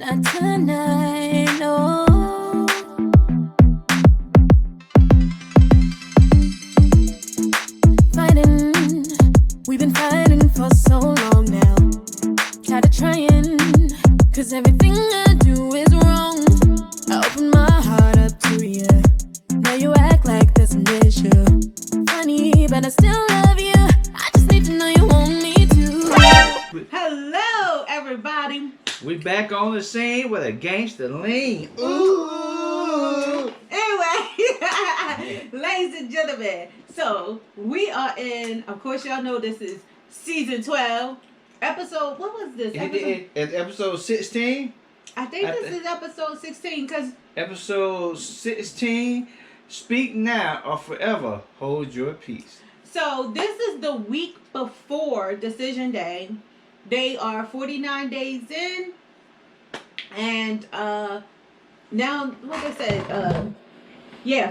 Not tonight, no. Fighting, we've been fighting for so long now. Tired of trying, cause everything I do is wrong. I open my heart up to you. Now you act like there's an issue. Funny, but I still love you. I just need to know you want me to. Hello, everybody. We back on the scene with a gangster lean. Ooh. Anyway, ladies and gentlemen, so we are in, of course y'all know this is season 12, episode, what was this? It's episode 16? I think this is episode 16, because... Episode 16, Speak Now or Forever Hold Your Peace. So this is the week before Decision Day. They are 49 days in, and now, like I said,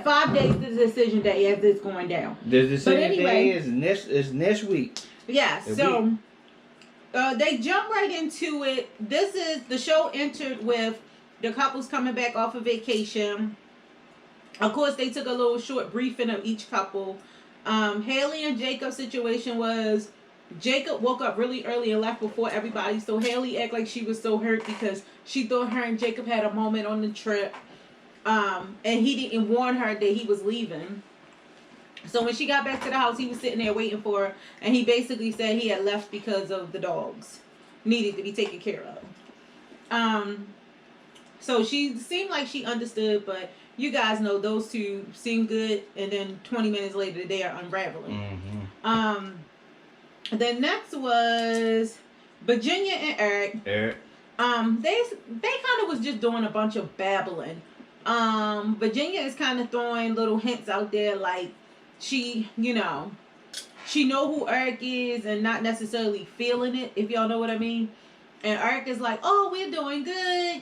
5 days to Decision Day as it's going down. The Decision Day is next week. Yeah, so they jump right into it. This is, the show entered with the couples coming back off of vacation. Of course, they took a little short briefing of each couple. Hayley and Jacob's situation was, Jacob woke up really early and left before everybody. So Hayley acted like she was so hurt because she thought her and Jacob had a moment on the trip. And he didn't warn her that he was leaving. So when she got back to the house, he was sitting there waiting for her. And he basically said he had left because of the dogs. Needed to be taken care of. So she seemed like she understood, but you guys know those two seem good. And then 20 minutes later, they are unraveling. Mm-hmm. The next was Virginia and Eric. They kind of was just doing a bunch of babbling. Virginia is kind of throwing little hints out there, like she know who Eric is and not necessarily feeling it, if y'all know what I mean. And Eric is like, oh, we're doing good,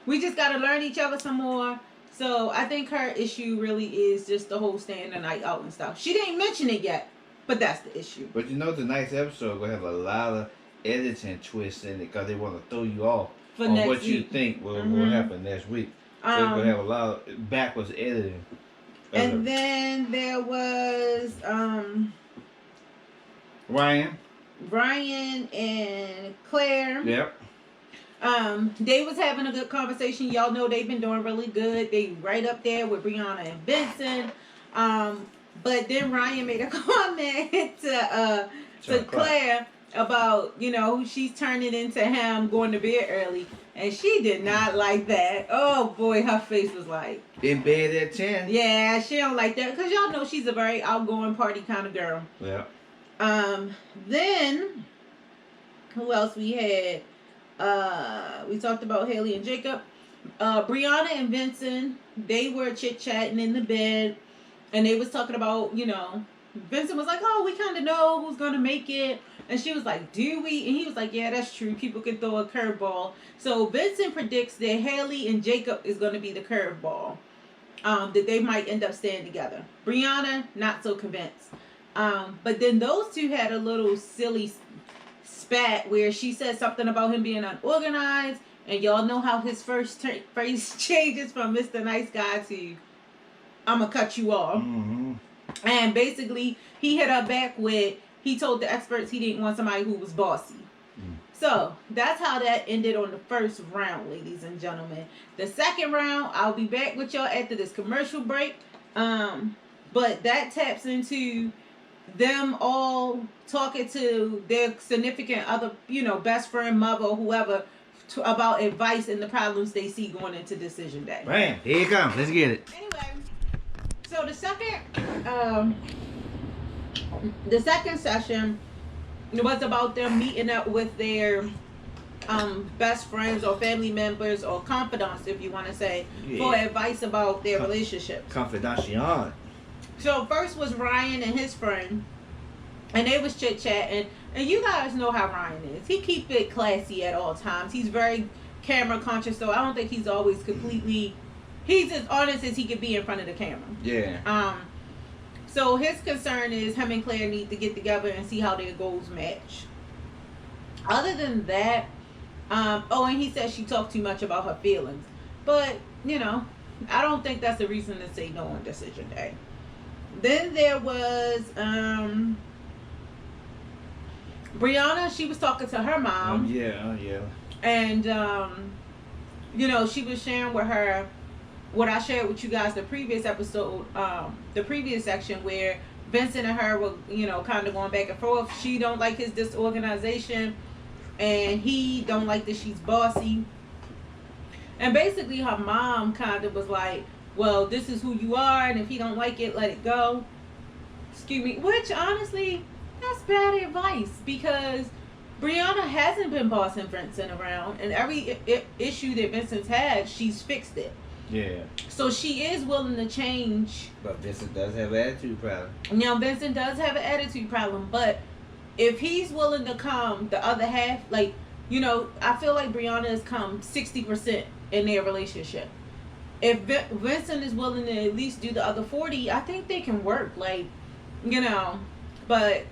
we just got to learn each other some more. So I think her issue really is just the whole staying the night out and stuff. She didn't mention it yet. But that's the issue. But tonight's episode will have a lot of editing twists in it because they want to throw you off on what you think will happen next week. So they're going to have a lot of backwards editing. And then there was Ryan and Claire. Yep. They was having a good conversation. Y'all know they've been doing really good. They right up there with Brianna and Vincent. But then Ryan made a comment to Claire about, she's turning into him going to bed early. And she did not like that. Oh, boy, her face was like... In bed at 10. Yeah, she don't like that. Because y'all know she's a very outgoing party kind of girl. Yeah. Then, who else we had? We talked about Hayley and Jacob. Brianna and Vincent, they were chit-chatting in the bed. And they was talking about, Vincent was like, oh, we kind of know who's going to make it. And she was like, do we? And he was like, yeah, that's true. People can throw a curveball. So Vincent predicts that Hayley and Jacob is going to be the curveball. That they might end up staying together. Brianna, not so convinced. But then those two had a little silly spat where she said something about him being unorganized. And y'all know how his first phrase changes from Mr. Nice Guy to... I'm going to cut you off. Mm-hmm. And basically, he hit her back with, he told the experts he didn't want somebody who was bossy. Mm. So, that's how that ended on the first round, ladies and gentlemen. The second round, I'll be back with y'all after this commercial break. But that taps into them all talking to their significant other, best friend, mother, or whoever, about advice and the problems they see going into Decision Day. Bam, here it comes. Let's get it. Anyway. So the second session was about them meeting up with their best friends or family members or confidants, if you want to say, for advice about their relationship. Confidential. So first was Ryan and his friend, and they was chit-chatting. And you guys know how Ryan is. He keeps it classy at all times. He's very camera conscious, so I don't think he's always completely... He's as honest as he could be in front of the camera. Yeah. So his concern is him and Claire need to get together and see how their goals match. Other than that, Oh, and he said she talked too much about her feelings. But, I don't think that's a reason to say no on decision day. Then there was Brianna. She was talking to her mom. Yeah. And, she was sharing with her what I shared with you guys the previous episode, the previous section where Vincent and her were, kind of going back and forth. She don't like his disorganization, and he don't like that she's bossy. And basically her mom kind of was like, well, this is who you are, and if he don't like it, let it go. Excuse me. Which, honestly, that's bad advice, because Brianna hasn't been bossing Vincent around, and every issue that Vincent's had, she's fixed it. Yeah. So she is willing to change. But Vincent does have an attitude problem. Vincent does have an attitude problem, but if he's willing to come the other half, I feel like Brianna has come 60% in their relationship. If Vincent is willing to at least do the other 40, I think they can work. But,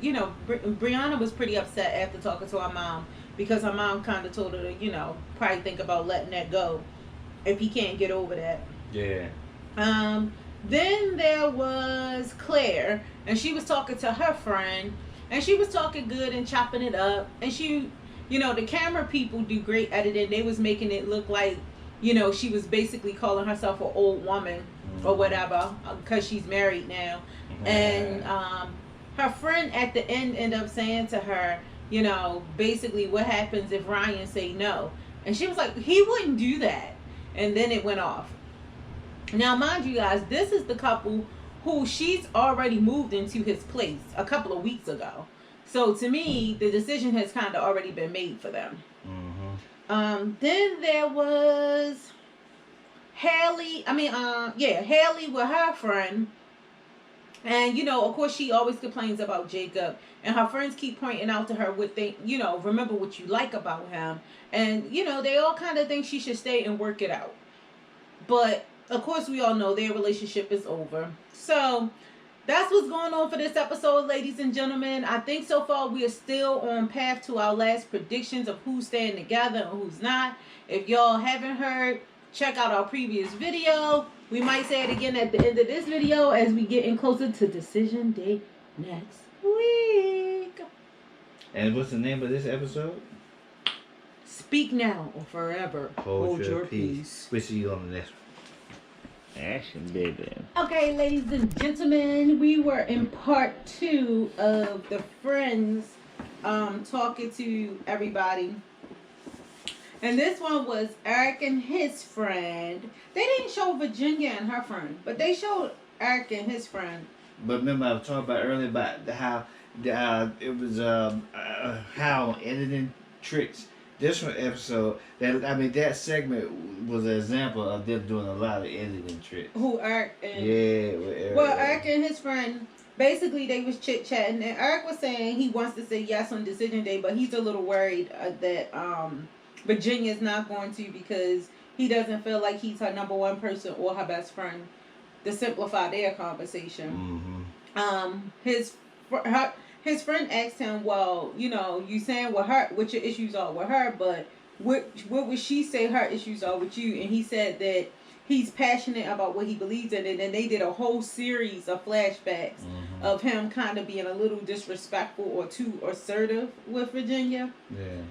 Brianna was pretty upset after talking to her mom, because her mom kind of told her to, probably think about letting that go if he can't get over that. Yeah. Then there was Claire, and she was talking to her friend, and she was talking good and chopping it up, and she, the camera people do great editing. They was making it look like, she was basically calling herself an old woman or whatever, because she's married now. And her friend at the end ended up saying to her, basically what happens if Ryan say no, and she was like, he wouldn't do that. And then it went off. Now, mind you guys, this is the couple who she's already moved into his place a couple of weeks ago. So to me, the decision has kind of already been made for them. Then there was Hayley. Hayley with her friend. And, of course, she always complains about Jacob. And her friends keep pointing out to her what they, remember what you like about him. And, they all kind of think she should stay and work it out. But, of course, we all know their relationship is over. So, that's what's going on for this episode, ladies and gentlemen. I think so far we are still on path to our last predictions of who's staying together and who's not. If y'all haven't heard, check out our previous video. We might say it again at the end of this video as we getting closer to decision day next week. And what's the name of this episode? Speak now or forever hold your peace. We'll see you on the next one. Action, baby. Okay, ladies and gentlemen, we were in part 2 of the friends talking to everybody. And this one was Eric and his friend. They didn't show Virginia and her friend, but they showed Eric and his friend. But remember, I was talking about earlier about how it was how editing tricks. This one episode, that segment was an example of them doing a lot of editing tricks. Who, Eric and... Yeah. Well, Eric and his friend, basically they was chit-chatting, and Eric was saying he wants to say yes on decision day, but he's a little worried that Virginia's not going to, because he doesn't feel like he's her number one person or her best friend to simplify their conversation. His friend asked him, well, you saying what your issues are with her, but what would she say her issues are with you? And he said that he's passionate about what he believes in, and then they did a whole series of flashbacks of him kind of being a little disrespectful or too assertive with Virginia. Yeah.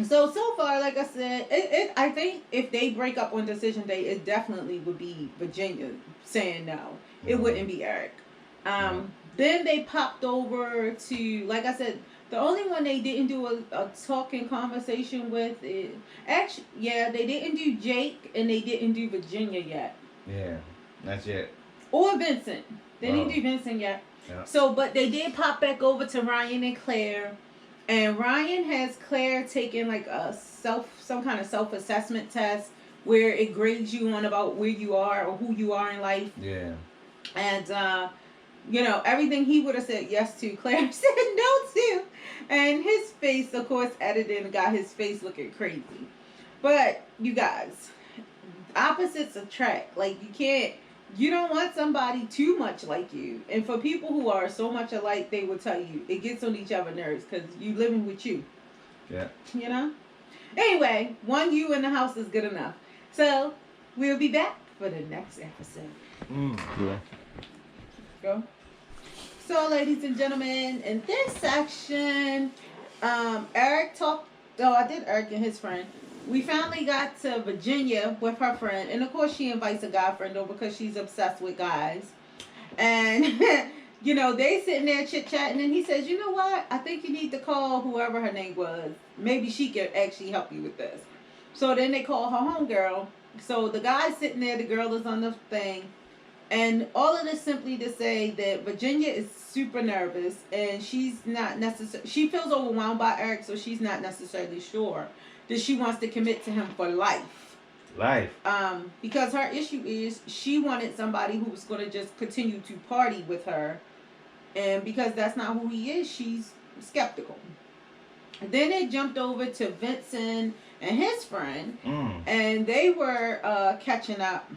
So far, like I said, I think if they break up on decision day, it definitely would be Virginia saying no. It wouldn't be Eric. Then they popped over to, like I said, the only one they didn't do a talking conversation with is, actually, yeah, they didn't do Jake and they didn't do Virginia yet. Yeah, not yet. Or Vincent. They didn't do Vincent yet. Yeah. So, but they did pop back over to Ryan and Claire. And Ryan has Claire taking like some kind of self-assessment test where it grades you on about where you are or who you are in life. Yeah. And, everything he would have said yes to, Claire said no to. And his face, of course, edited and got his face looking crazy. But, you guys, opposites attract. Like, you don't want somebody too much like you. And for people who are so much alike, they will tell you, it gets on each other's nerves because you living with you. Yeah. You know? Anyway, one you in the house is good enough. So, we'll be back for the next episode. Yeah. Go. So, ladies and gentlemen, in this section, Eric talked. Oh, I did Eric and his friend. We finally got to Virginia with her friend, and of course, she invites a guy friend over because she's obsessed with guys. And you know, they sitting there chit chatting, and he says, "You know what? I think you need to call whoever her name was. Maybe she could actually help you with this." So then they call her homegirl. So the guy's sitting there, the girl is on the thing. And all of this simply to say that Virginia is super nervous and she's not necessarily, she feels overwhelmed by Eric, so she's not necessarily sure that she wants to commit to him for life. Life. Because her issue is she wanted somebody who was going to just continue to party with her. And because that's not who he is, she's skeptical. Then it jumped over to Vincent and his friend. And they were catching up.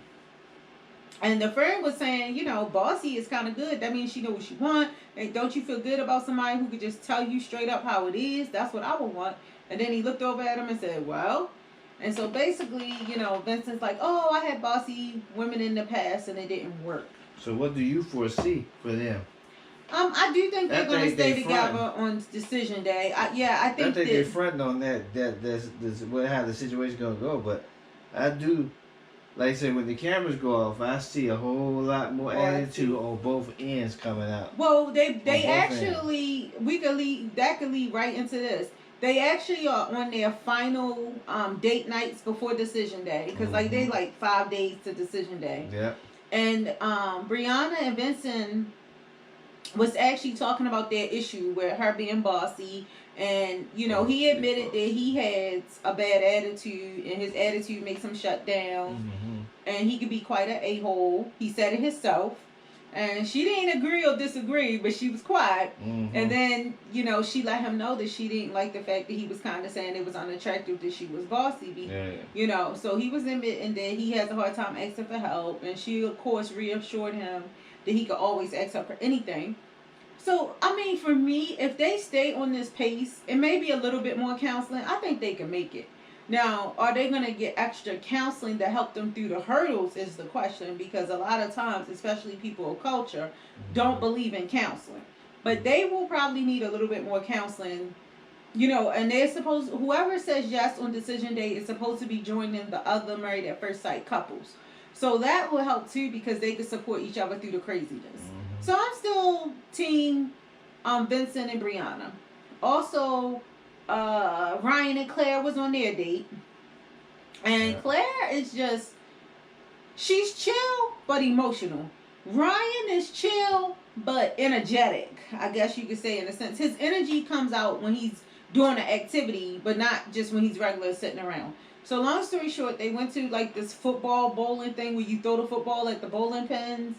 And the friend was saying, you know, Bossy is kind of good. That means she knows what she wants. And don't you feel good about somebody who could just tell you straight up how it is? That's what I would want. And then he looked over at him and said, well. And so basically, you know, Vincent's like, oh, I had bossy women in the past and it didn't work. So what do you foresee for them? I do think they're going to stay together on decision day. I think they're fronting on that's how the situation going to go. But I do. Like I said, when the cameras go off, I see a whole lot more attitude on both ends coming out. Well, they actually that could lead right into this. They actually are on their final date nights before decision day because they 5 days to decision day. Yeah. And Brianna and Vincent was actually talking about their issue with her being bossy. And, you know, he admitted that he had a bad attitude and his attitude makes him shut down. And he could be quite an a-hole. He said it himself. And she didn't agree or disagree, but she was quiet. And then, you know, she let him know that she didn't like the fact that he was kind of saying it was unattractive that she was bossy. You know, so he was admitting that he has a hard time asking for help. And she, of course, reassured him that he could always ask her for anything. So, I mean, for me, if they stay on this pace and maybe a little bit more counseling, I think they can make it. Now, are they going to get extra counseling to help them through the hurdles is the question, because a lot of times, especially people of culture, don't believe in counseling. But they will probably need a little bit more counseling, you know, and they're supposed, whoever says yes on decision day is supposed to be joining the other married at first sight couples. So that will help too, because they can support each other through the craziness. So I'm still team Vincent and Brianna. Also, Ryan and Claire was on their date. And Claire is just, she's chill but emotional. Ryan is chill but energetic, I guess you could say, in a sense. His energy comes out when he's doing an activity, but not just when he's regular sitting around. So long story short, they went to like this football bowling thing where you throw the football at the bowling pins.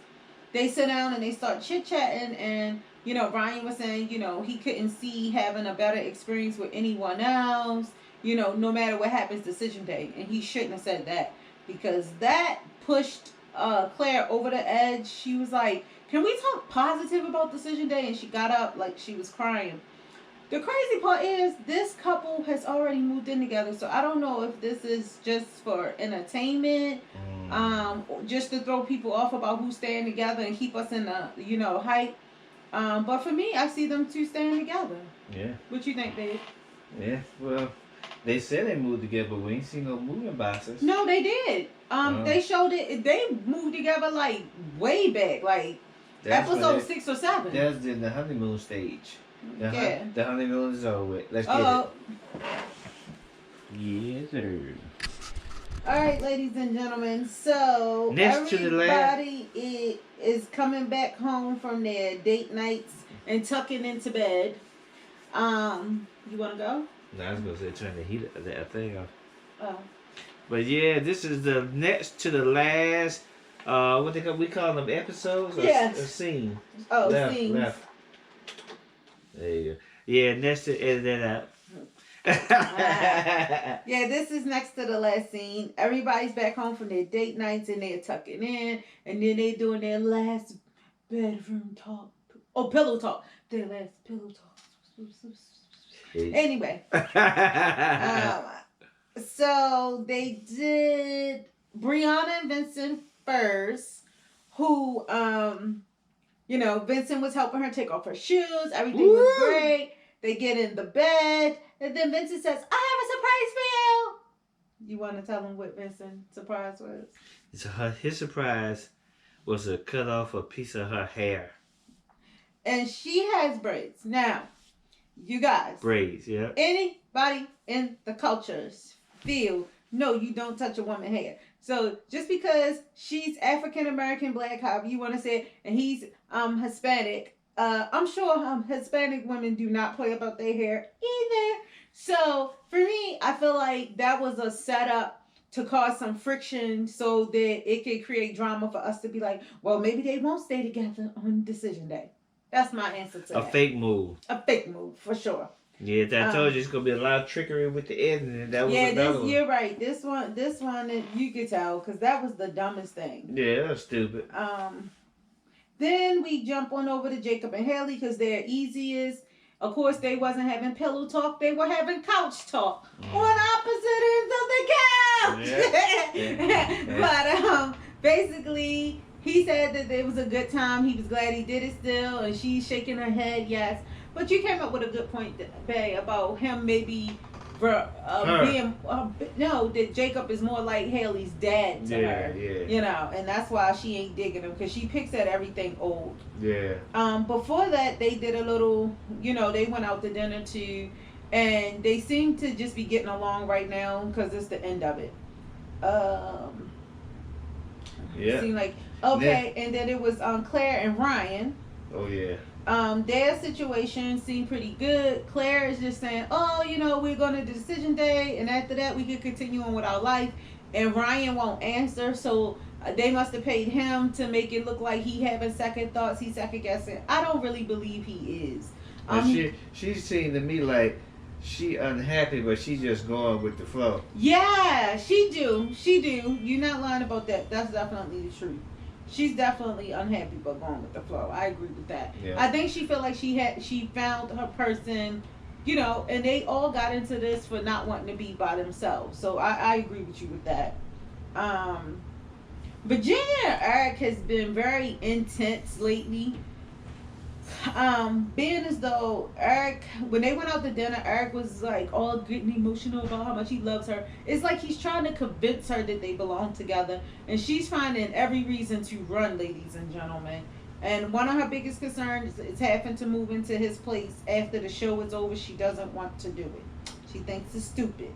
They sit down and they start chit-chatting, and, you know, Ryan was saying, you know, he couldn't see having a better experience with anyone else, you know, no matter what happens decision day. And he shouldn't have said that, because that pushed Claire over the edge. She was like, can we talk positive about decision day? And she got up like she was crying. The crazy part is this couple has already moved in together, so I don't know if this is just for entertainment, just to throw people off about who's staying together and keep us in the, you know, hype. But for me, I see them two staying together. Yeah. What you think, babe? Yeah, well, they said they moved together, but we ain't seen no moving boxes. No, they did. They showed it. They moved together like way back, like episode 6 or 7. That's in the honeymoon stage. The honeymoon is over with. Let's get it. Yes, sir. All right, ladies and gentlemen. So everybody is coming back home from their date nights and tucking into bed. You want to go? No, I was gonna say turn the heat that thing off. Oh. But yeah, this is the next to the last. What we call them, episodes? Yes. A scene. Oh, scenes. Left. There you go. Yeah, next to edit that out. Yeah, this is next to the last scene. Everybody's back home from their date nights and they're tucking in, and then they're doing their last bedroom talk. Oh, pillow talk. Their last pillow talk. Anyway, so they did Brianna and Vincent first, who Vincent was helping her take off her shoes. Everything was great. They get in the bed, and then Vincent says, "I have a surprise for you." You want to tell him what Vincent's surprise was? His surprise was to cut off a piece of her hair. And she has braids. Now, you guys. Braids, yeah. Anybody in the cultures feel, no, you don't touch a woman's hair. So just because she's African American, black, however you want to say it, and he's Hispanic, I'm sure Hispanic women do not play about their hair either. So for me, I feel like that was a setup to cause some friction so that it could create drama for us to be like, well, maybe they won't stay together on decision day. That's my answer to that. A fake move. A fake move, for sure. Yeah, I told you it's gonna be a lot of trickery with the editing. That was another one. You're right. This one, you could tell because that was the dumbest thing. Yeah, that was stupid. Then we jump on over to Jacob and Hayley because they're easiest. Of course, they wasn't having pillow talk. They were having couch talk on opposite ends of the couch. But basically, he said that it was a good time. He was glad he did it still, and she's shaking her head, yes. But you came up with a good point, Bay, about him maybe being that Jacob is more like Hayley's dad to her. Yeah. And that's why she ain't digging him because she picks at everything old. Yeah. Before that, they did a little. They went out to dinner too, and they seem to just be getting along right now because it's the end of it. Yeah. Seemed like okay, and then it was Claire and Ryan. Oh yeah. Their situation seemed pretty good. Claire is just saying, we're going to decision day, and after that we can continue on with our life. And Ryan won't answer, so they must have paid him to make it look like he having second thoughts. He's second guessing. I don't really believe he is. She seemed to me like she unhappy, but she just going with the flow. Yeah, she do. You're not lying about that. That's definitely the truth. She's definitely unhappy but going with the flow. I agree with that. Yeah. I think she felt like she found her person, and they all got into this for not wanting to be by themselves. So I agree with you with that. Virginia and Eric has been very intense lately. Being as though Eric, when they went out to dinner, Eric was like all getting emotional about how much he loves her. It's like he's trying to convince her that they belong together, and she's finding every reason to run, ladies and gentlemen. And one of her biggest concerns is having to move into his place after the show is over. She doesn't want to do it. She thinks it's stupid.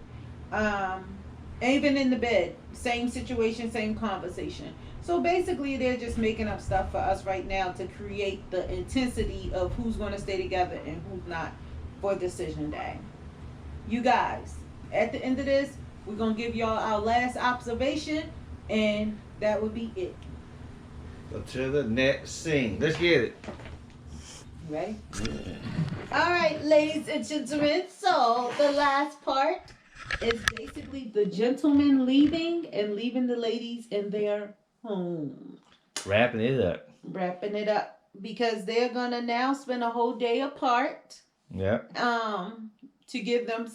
Even in the bed, same situation, same conversation. So basically, they're just making up stuff for us right now to create the intensity of who's going to stay together and who's not for decision day. You guys, at the end of this, we're going to give y'all our last observation, and that would be it. So to the next scene. Let's get it. Ready? Yeah. All right, ladies and gentlemen. So the last part is basically the gentleman leaving the ladies in their home. Wrapping it up because they're gonna now spend a whole day apart. Yeah. To give them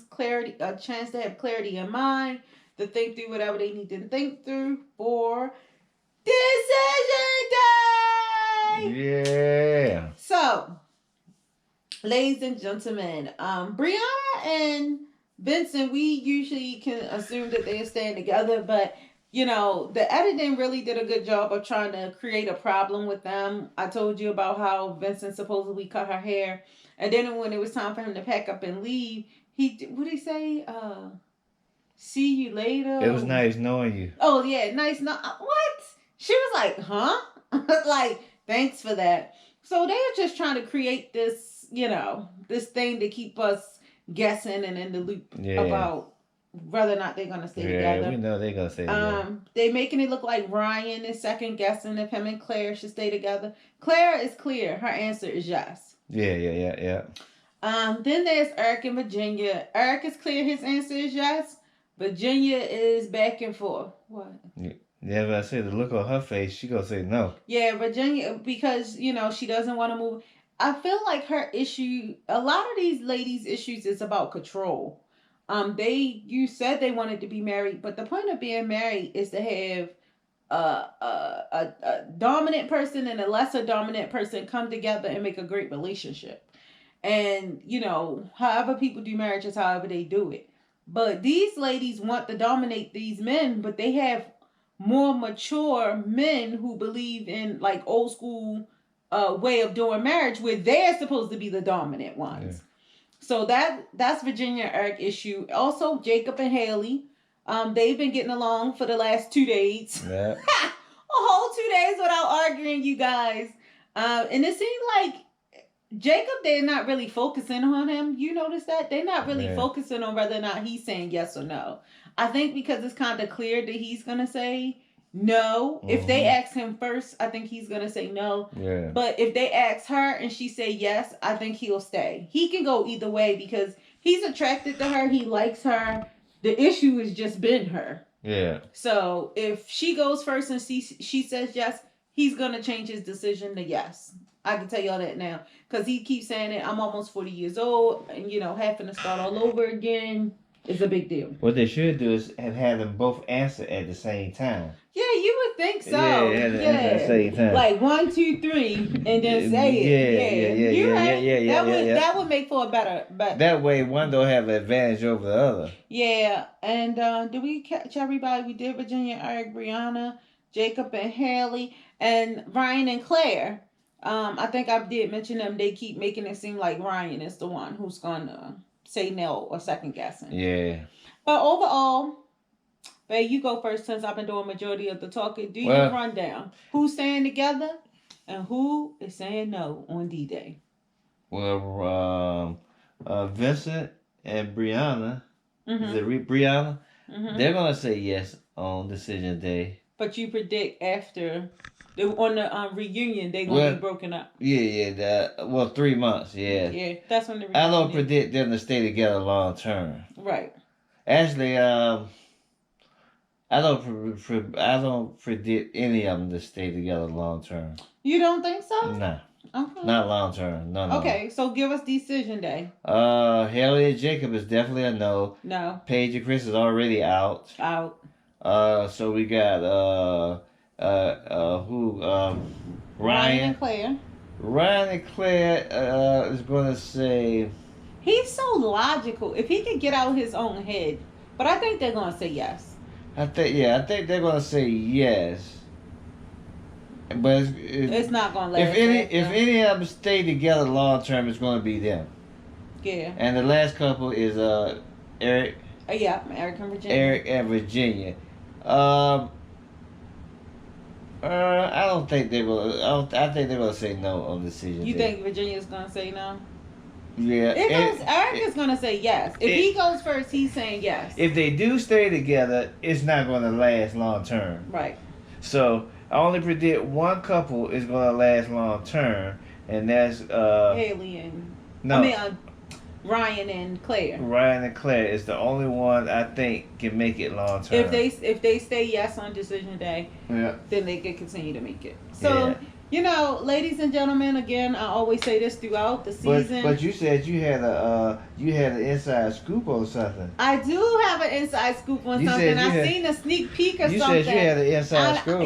a chance to have clarity in mind, to think through whatever they need to think through for decision day. Yeah. So, ladies and gentlemen, Brianna and Vincent, we usually can assume that they're staying together, but the editing really did a good job of trying to create a problem with them. I told you about how Vincent supposedly cut her hair, and then when it was time for him to pack up and leave, what did he say? See you later. It was nice knowing you. Oh yeah, nice. What? She was like, huh? Like, thanks for that. So they're just trying to create this, this thing to keep us guessing and in the loop about whether or not they're gonna stay together. Yeah, we know they're gonna stay together. They making it look like Ryan is second guessing if him and Claire should stay together. Claire is clear. Her answer is yes. Yeah. Then there's Eric and Virginia. Eric is clear. His answer is yes. Virginia is back and forth. What? Yeah, but I say the look on her face, she gonna say no. Yeah, Virginia, because she doesn't want to move. I feel like her issue, a lot of these ladies' issues is about control. You said they wanted to be married, but the point of being married is to have a dominant person and a lesser dominant person come together and make a great relationship. And however people do marriage is however they do it. But these ladies want to dominate these men, but they have more mature men who believe in like old school way of doing marriage where they're supposed to be the dominant ones. Yeah. So that's Virginia and Eric issue. Also, Jacob and Hayley, they've been getting along for the last 2 days. Yeah. A whole 2 days without arguing, you guys. And it seemed like Jacob, they're not really focusing on him. You notice that? They're not really focusing on whether or not he's saying yes or no. I think because it's kind of clear that he's going to say no. Mm-hmm. If they ask him first, I think he's going to say no. Yeah. But if they ask her and she say yes, I think he'll stay. He can go either way because he's attracted to her. He likes her. The issue has just been her. Yeah. So if she goes first and she says yes, he's going to change his decision to yes. I can tell y'all that now. Because he keeps saying it, I'm almost 40 years old. And, having to start all over again is a big deal. What they should do is have them both answer at the same time. Yeah, you would think so. Yeah. At the same time. Like 1, 2, 3, and then say it. Yeah. That would make for a better. That way, one don't have an advantage over the other. Yeah, and did we catch everybody? We did Virginia, Eric, Brianna, Jacob, and Hayley, and Ryan and Claire. I think I did mention them. They keep making it seem like Ryan is the one who's gonna say no or second guessing. Yeah. But overall, babe, you go first since I've been doing majority of the talking. Do your rundown. Who's staying together and who is saying no on D-Day? Well, Vincent and Brianna, is it Brianna? Mm-hmm. They're gonna say yes on decision day. But you predict after on the reunion they're gonna be broken up. Yeah. 3 months. Yeah. Yeah, that's when the reunion. I don't predict them to stay together long term. Right. Actually, I don't predict any of them to stay together long term. You don't think so? Nah. Okay. Not long term. No. Okay, so give us decision day. Hayley and Jacob is definitely a no. No. Paige and Chris is already out. Out. So we got Ryan and Claire. Ryan and Claire is gonna say. He's so logical. If he can get out his own head, but I think they're gonna say yes. I think they're gonna say yes. But it's not gonna last. If any of them stay together long term, it's gonna be them. Yeah. And the last couple is Eric. Yeah, Eric and Virginia. Eric and Virginia. I don't think they're gonna. I think they're gonna say no on decision. You think Virginia's gonna say no? Yeah. Eric is gonna say yes. If he goes first, he's saying yes. If they do stay together, it's not gonna last long term. Right. So I only predict one couple is gonna last long term, and that's Hayley and Ryan and Claire. Ryan and Claire is the only one I think can make it long term. If they say yes on decision day, then they can continue to make it. So ladies and gentlemen, again, I always say this throughout the season. But you said you had an inside scoop on something. I do have an inside scoop on something. I seen a sneak peek or something. You said you had an inside scoop.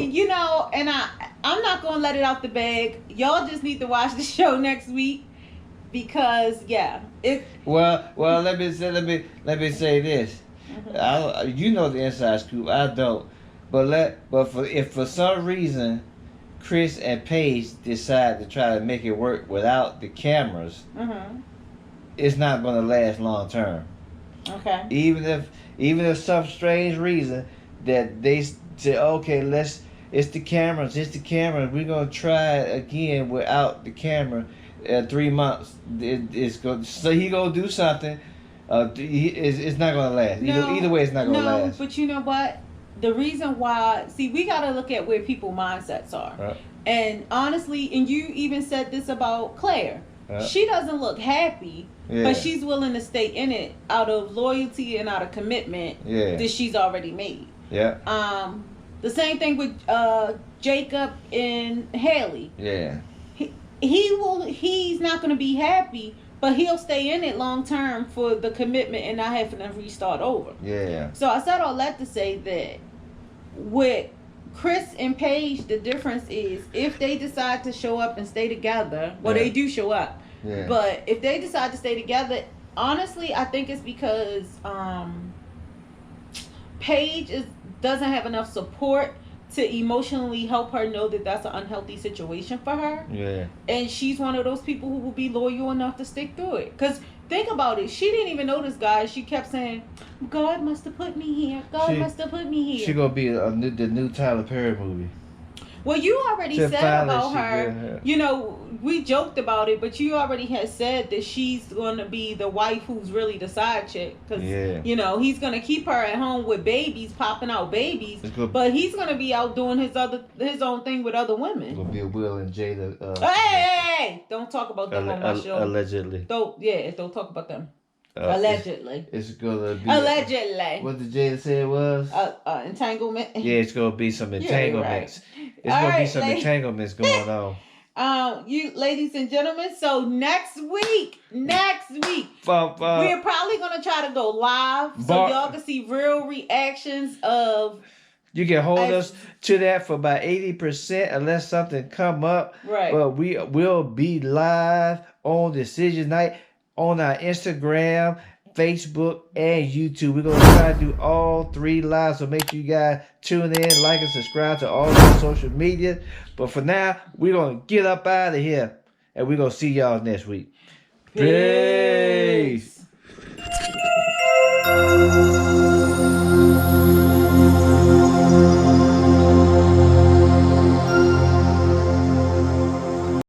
And I'm not gonna let it out the bag. Y'all just need to watch the show next week. Because well let me say this. Mm-hmm. You know the inside scoop. I don't. But if for some reason Chris and Paige decide to try to make it work without the cameras, it's not going to last long term. Okay. Even if some strange reason that they say, okay, it's the cameras. We're going to try it again without the camera. 3 months, so he gonna do something. It's not gonna last. Either way, it's not gonna last. But you know what? The reason why, we gotta look at where people's mindsets are. Right. And honestly, and you even said this about Claire. She doesn't look happy, but she's willing to stay in it out of loyalty and out of commitment that she's already made. Yeah. The same thing with Jacob and Hayley. Yeah. he's not going to be happy, but he'll stay in it long term for the commitment and not having to restart over. Yeah. So I said all that to say that with Chris and Paige, the difference is if they decide to show up and stay together, well, they do show up. Yeah. But if they decide to stay together, honestly, I think it's because Paige doesn't have enough support to emotionally help her know that that's an unhealthy situation for her. Yeah. And she's one of those people who will be loyal enough to stick through it. Because think about it. She didn't even know this guy. She kept saying, God must have put me here. God must have put me here. She going to be the new Tyler Perry movie. Well, you already said about her, you know, we joked about it, but you already had said that she's going to be the wife who's really the side chick. Because, you know, he's going to keep her at home with babies, popping out babies. But he's going to be out doing his own thing with other women. It's going to be Will and Jada. Hey! Don't talk about them on my show. Allegedly. Don't talk about them. Allegedly. It's gonna be allegedly. What did Jada say it was? Entanglement. Yeah, it's gonna be some entanglements. Right. It's gonna be some entanglements going on. You ladies and gentlemen, so next week, we're probably gonna try to go live so y'all can see real reactions of. You can hold us to that for about 80% unless something come up. Right. But we will be live on Decision Night on our Instagram, Facebook, and YouTube. We're going to try to do all 3 live, so make sure you guys tune in, like, and subscribe to all our social media. But for now, we're going to get up out of here, and we're going to see y'all next week. Peace.